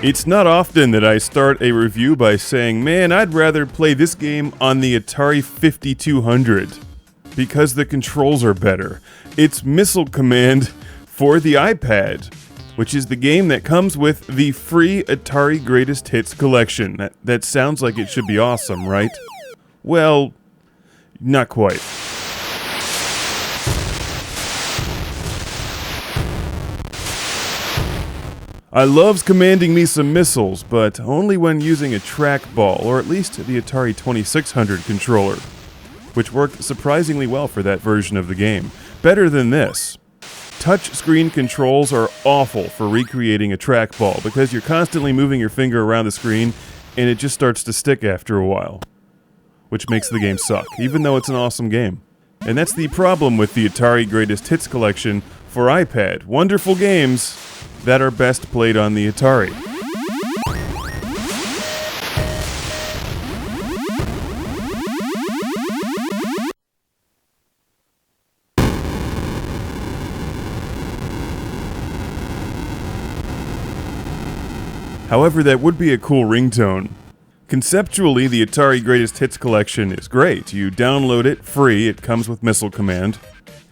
It's not often that I start a review by saying, man, I'd rather play this game on the Atari 5200 because the controls are better. It's Missile Command for the iPad, which is the game that comes with the free Atari Greatest Hits collection. That sounds like it should be awesome, right? Well, not quite. I loves commanding me some missiles, but only when using a Trak-ball, or at least the Atari 2600 controller, which worked surprisingly well for that version of the game. Better than this. Touchscreen controls are awful for recreating a Trak-ball because you're constantly moving your finger around the screen and it just starts to stick after a while, which makes the game suck, even though it's an awesome game. And that's the problem with the Atari Greatest Hits collection for iPad. Wonderful games that are best played on the Atari. However, that would be a cool ringtone. Conceptually, the Atari Greatest Hits collection is great. You download it free, it comes with Missile Command,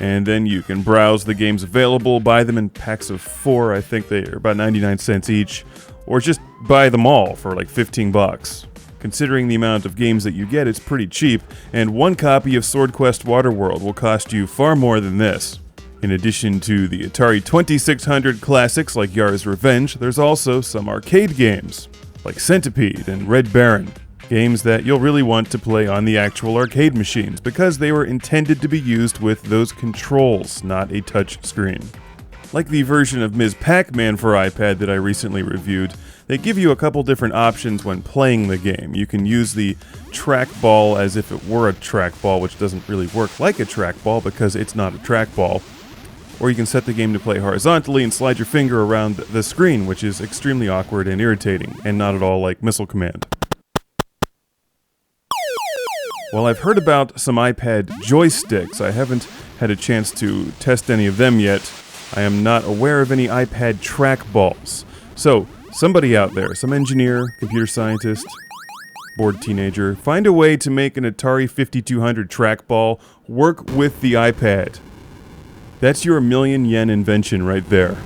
and then you can browse the games available, buy them in packs of 4, I think they are about 99 cents each, or just buy them all for like 15 bucks. Considering the amount of games that you get, it's pretty cheap, and one copy of Sword Quest Waterworld will cost you far more than this. In addition to the Atari 2600 classics like Yar's Revenge, there's also some arcade games, like Centipede and Red Baron. Games that you'll really want to play on the actual arcade machines, because they were intended to be used with those controls, not a touch screen. Like the version of Ms. Pac-Man for iPad that I recently reviewed, they give you a couple different options when playing the game. You can use the trackball as if it were a trackball, which doesn't really work like a trackball because it's not a trackball. Or you can set the game to play horizontally and slide your finger around the screen, which is extremely awkward and irritating, and not at all like Missile Command. While I've heard about some iPad joysticks, I haven't had a chance to test any of them yet. I am not aware of any iPad trackballs. So, somebody out there, some engineer, computer scientist, bored teenager, find a way to make an Atari 5200 trackball work with the iPad. That's your million yen invention right there.